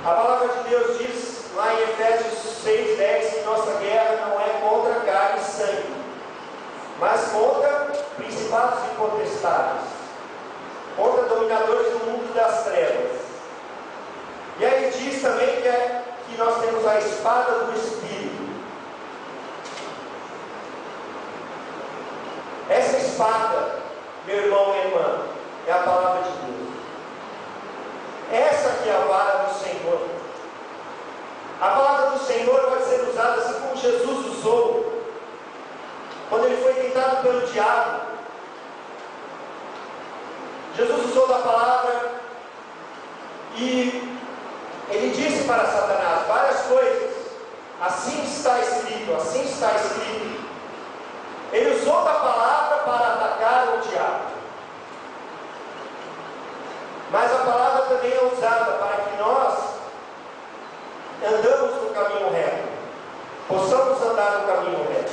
A palavra de Deus diz lá em Efésios 6:10 que nossa guerra não é contra carne e sangue, mas contra principados e potestades, contra dominadores do mundo das trevas. E aí diz também que nós temos a espada do Espírito. Essa espada, meu irmão e irmã, é a palavra de Deus. Essa aqui é a vara do Senhor. A palavra do Senhor pode ser usada assim como Jesus usou quando ele foi tentado pelo diabo. Jesus usou da palavra e ele disse para Satanás várias coisas. Assim está escrito, assim está escrito. Ele usou da palavra para atacar o diabo. Mas a palavra também é usada para que nós andamos no caminho reto, possamos andar no caminho reto.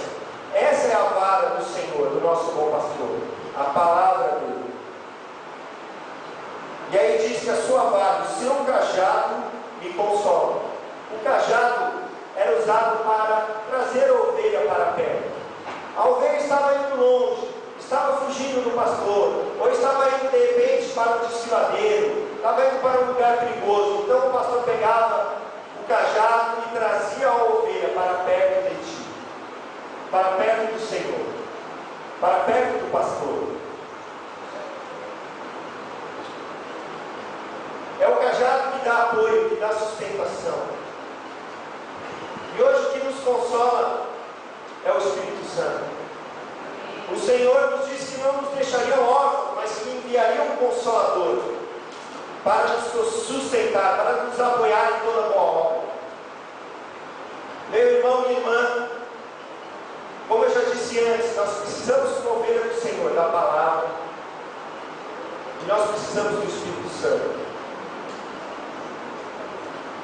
Essa é a vara do Senhor, do nosso bom pastor, a palavra dele. E aí diz que a sua vara, o seu cajado me consola. O cajado era usado para trazer a ovelha para perto. A ovelha estava indo longe, estava fugindo do pastor, ou estava indo de repente para um desfiladeiro, estava indo para um lugar perigoso. Então o pastor pegava o cajado e trazia a ovelha para perto de ti, para perto do Senhor, para perto do pastor. É o cajado que dá apoio, que dá sustentação. E hoje o que nos consola é o Espírito Santo. O Senhor nos disse que não nos deixaria órfãos, mas que enviaria um Consolador para nos sustentar, para nos apoiar em toda boa obra. Meu irmão e irmã, como eu já disse antes, nós precisamos de ovelha do Senhor, da palavra, e nós precisamos do Espírito Santo.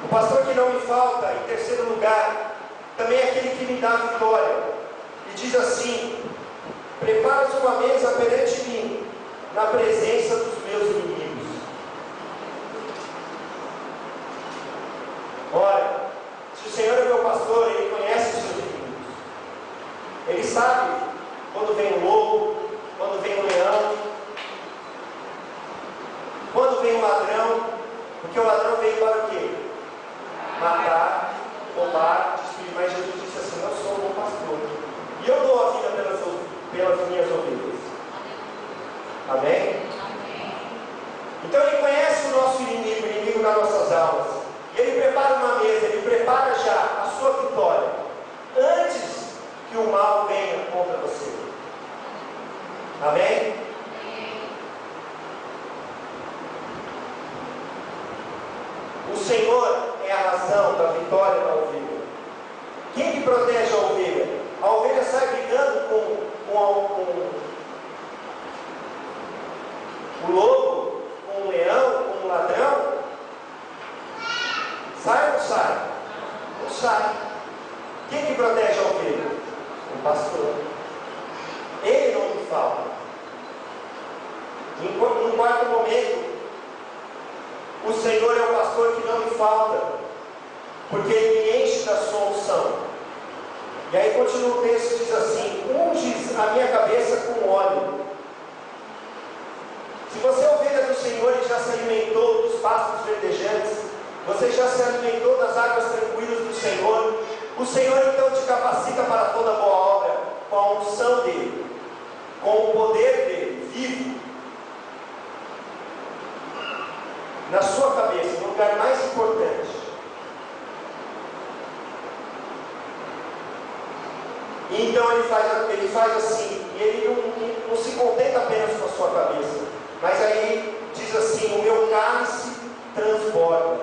O pastor que não me falta, em terceiro lugar, também é aquele que me dá vitória, e diz assim: preparas uma mesa perante mim, na presença dos meus inimigos. Ora, se o Senhor é meu pastor, Ele conhece os seus inimigos. Ele sabe quando vem o lobo, quando vem o leão, quando vem o ladrão, porque o ladrão veio para o quê? Matar, roubar, destruir. Mas Jesus disse assim: eu sou o bom pastor, e eu dou a vida pelas minhas ovelhas. Amém? Então Ele conhece o nosso inimigo, o inimigo das nossas almas, e Ele prepara uma mesa, Ele prepara já a sua vitória, antes que o mal venha contra você. Amém? O Senhor é a razão da vitória da ovelha. Quem que protege a ovelha? A ovelha sai brigando com o lobo, com o leão, com o ladrão. Sai ou não sai? Não sai. Quem que protege a ovelha? O pastor. Ele não me falta. Num quarto momento, o Senhor é o pastor que não me falta, porque Ele me enche da sua unção. E aí continua o texto, diz assim: unges a minha cabeça com óleo. Se você é ovelha do Senhor e já se alimentou dos pastos verdejantes, você já se alimentou das águas tranquilas do Senhor, o Senhor então te capacita para toda boa obra, com a unção dEle, com o poder dEle, vivo, na sua cabeça, no lugar mais importante. E então ele faz assim, e Ele não se contenta apenas com a sua cabeça, mas aí diz assim: o meu cálice transborda.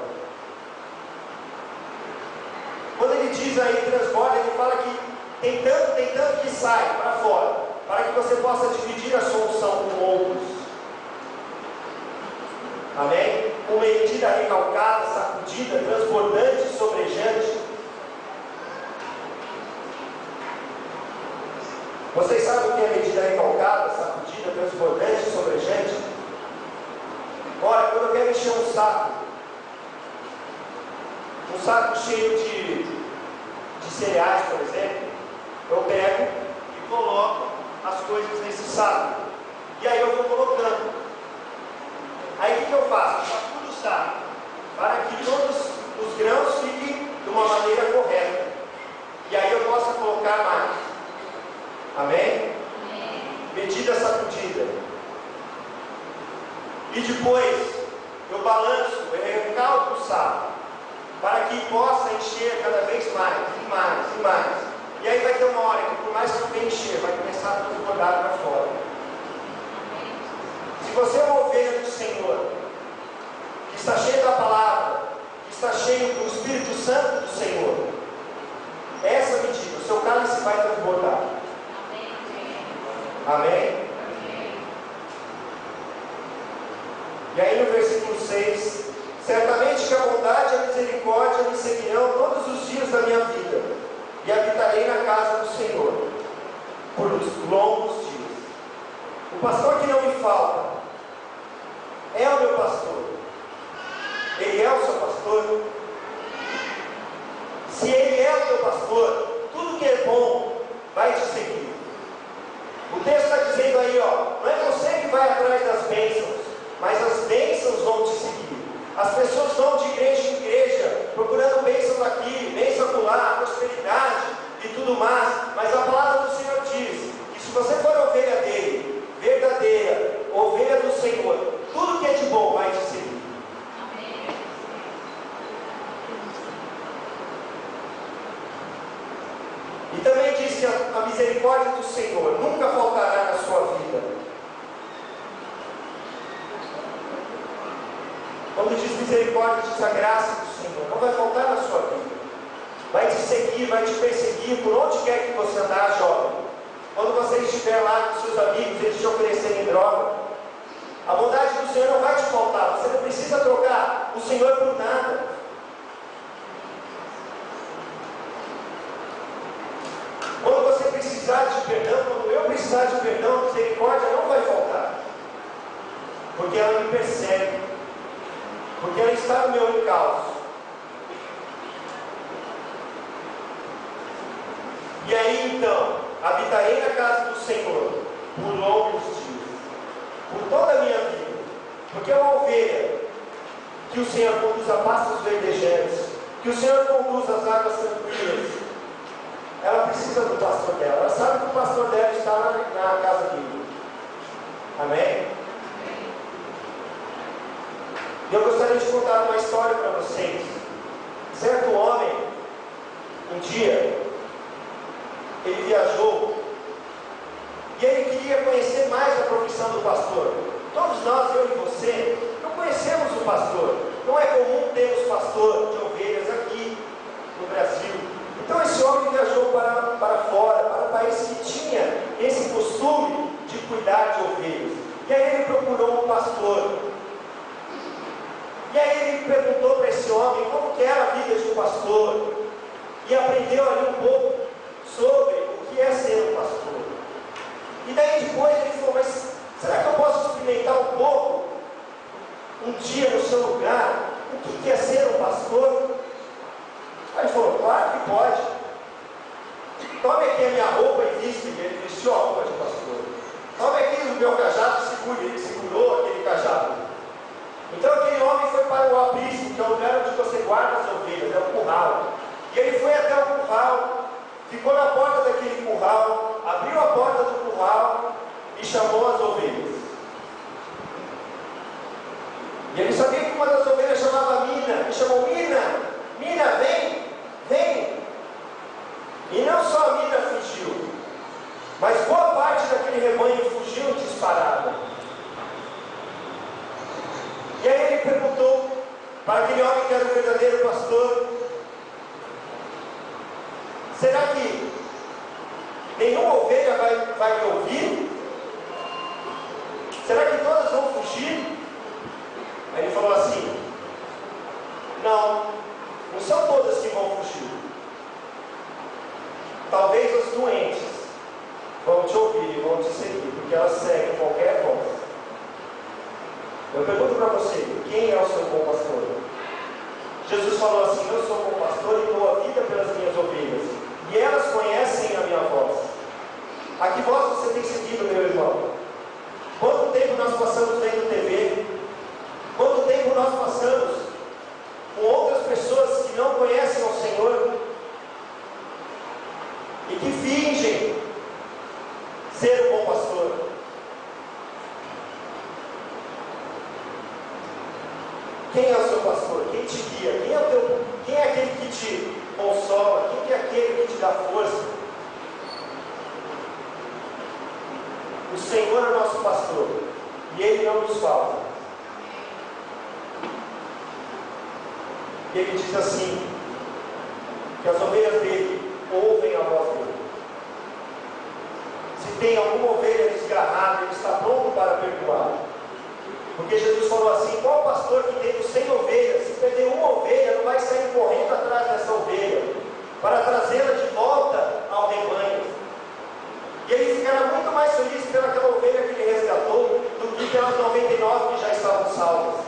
Quando Ele diz aí transborda, Ele fala que tem tanto que sai para fora, para que você possa dividir a sua unção com outros. Amém? Com medida recalcada, sacudida, transbordante, sobrejante. Vocês sabem o que é medida recalcada, sacudida, transbordante, sobrejante? Ora, quando eu quero encher um saco, um saco cheio de cereais, por exemplo, eu pego e coloco as coisas nesse saco. E aí eu vou colocando. Aí o que eu faço? Eu faço tudo o saco, para que todos os grãos fiquem de uma maneira correta. E aí eu posso colocar mais. Amém? Medida sacudida. E depois eu balanço, eu recalco o saco, para que possa encher cada vez mais, e mais, e mais. E aí vai ter uma hora que, por mais que eu venha encher, vai começar a transbordar para fora. Se você é uma ovelha do Senhor, que está cheio da palavra, que está cheio do Espírito Santo do Senhor, essa medida, o seu cálice vai transbordar. Amém? E aí no versículo 6, certamente que a bondade e a misericórdia me seguirão todos os dias da minha vida, e habitarei na casa do Senhor por longos dias. O pastor que não me falta é o meu pastor. Ele é o seu pastor. Se ele é o teu pastor, tudo que é bom vai te seguir. O texto está dizendo aí, não é você que vai atrás das bênçãos, mas as bênçãos vão te seguir. As pessoas vão de igreja em igreja, procurando bênção daqui, bênção acolá, prosperidade e tudo mais. Mas a palavra do Senhor diz que se você for ovelha dele, verdadeira, ovelha do Senhor, tudo que é de bom vai te seguir. E também diz que a misericórdia do Senhor nunca faltará na sua vida. Quando diz misericórdia, diz a graça do Senhor, não vai faltar na sua vida. Vai te seguir, vai te perseguir por onde quer que você andar, jovem. Quando você estiver lá com seus amigos, eles te oferecerem droga, a bondade do Senhor não vai te faltar. Você não precisa trocar o Senhor por nada. Quando você precisar de perdão, quando eu precisar de perdão, a misericórdia não vai faltar. Porque ela me persegue. Porque ela está no meu encalço. E aí então, habitarei na casa do Senhor por longos dias, por toda a minha vida. Porque é uma ovelha que o Senhor conduz a pastos verdejantes, que o Senhor conduz às águas tranquilas. Ela precisa do pastor dela. Ela sabe que o pastor dela está na casa dele. Amém? E eu gostaria de contar uma história para vocês. Certo homem, um dia, ele viajou e ele queria conhecer mais a profissão do pastor. Todos nós, eu e você, não conhecemos o pastor. Não é comum termos pastor de ovelhas aqui no Brasil. Então esse homem viajou para fora, para um país que tinha esse costume de cuidar de ovelhas. E aí ele procurou um pastor. E aí ele perguntou para esse homem como que era a vida de um pastor. E aprendeu ali um pouco sobre o que é ser um pastor. E daí depois ele falou, mas será que eu posso experimentar um pouco, um dia no seu lugar, o que é ser um pastor? Aí ele falou, claro que pode. Tome aqui a minha roupa e viste. Ele vestiu a roupa de pastor. Tome aqui o meu cajado e segure. Ele segurou aquele cajado. Então aquele homem foi para o aprisco, que é o lugar onde você guarda as ovelhas, é o curral. E ele foi até o curral, ficou na porta daquele curral, abriu a porta do curral e chamou as ovelhas. E ele sabia que uma das ovelhas chamava Mina. Ele chamou Mina, Mina, vem, vem. E não só a Mina fugiu, mas boa parte daquele rebanho fugiu disparada. E aí ele perguntou para aquele homem que era o verdadeiro pastor, será que nenhuma ovelha vai me ouvir? Será que todas vão fugir? Aí ele falou assim, não são todas que vão fugir. Talvez as doentes vão te ouvir e vão te seguir, porque elas seguem qualquer voz. Eu pergunto para você, quem é o seu bom pastor? Jesus falou assim: eu sou bom pastor e dou a vida pelas minhas ovelhas, e elas conhecem a minha voz. A que voz você tem seguido, meu irmão? Quanto tempo nós passamos vendo TV? Quanto tempo nós passamos com outras pessoas que não conhecem o Senhor e que fingem ser um bom pastor? Quem é o seu pastor? Quem te guia? Quem é aquele que te consola? Quem é aquele que te dá força? O Senhor é nosso pastor e Ele não nos falta. E Ele diz assim, que as ovelhas dele ouvem a voz dele. Se tem alguma ovelha desgarrada, Ele está pronto para perdoar. Porque Jesus falou assim: qual pastor que tem 100 ovelhas, se perder uma ovelha, não vai sair correndo atrás dessa ovelha para trazê-la de volta ao rebanho? E ele ficará muito mais feliz pelaquela ovelha que ele resgatou do que pelas 99 que já estavam salvas.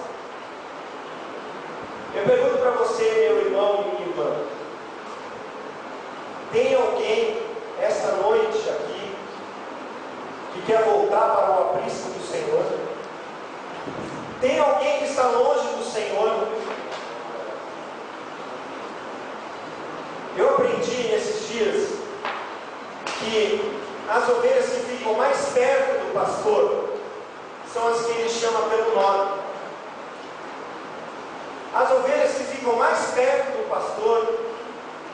Eu pergunto para você, meu irmão e minha irmã: tem alguém esta noite aqui que quer voltar para o aprisco do Senhor? Tem alguém que está longe do Senhor? Eu aprendi nesses dias que as ovelhas que ficam mais perto do pastor são as que ele chama pelo nome. As ovelhas que ficam mais perto do pastor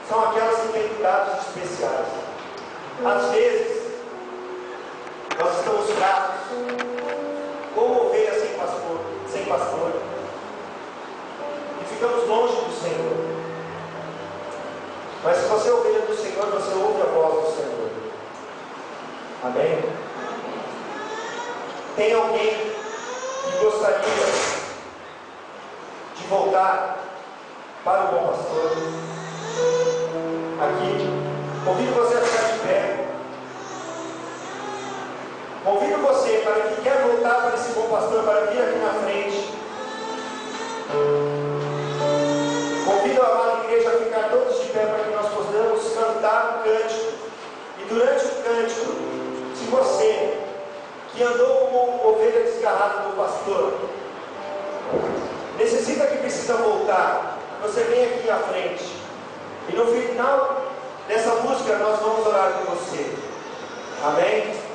são aquelas que têm cuidados especiais. Às vezes, nós estamos fracos, como ovelhas sem pastor, e ficamos longe do Senhor. Mas se você é ovelha do Senhor, você ouve a voz do Senhor. Amém? Tem alguém que gostaria de voltar para o bom pastor? Aqui, convido você a ficar de pé. Convido você, para quem quer voltar para esse bom pastor, para vir aqui na frente. Convido a amada igreja a ficar todos de pé para que nós possamos cantar um cântico. E durante o cântico, se você que andou como ovelha desgarrada do pastor necessita que precisa voltar, você vem aqui à frente. E no final dessa música nós vamos orar com você. Amém?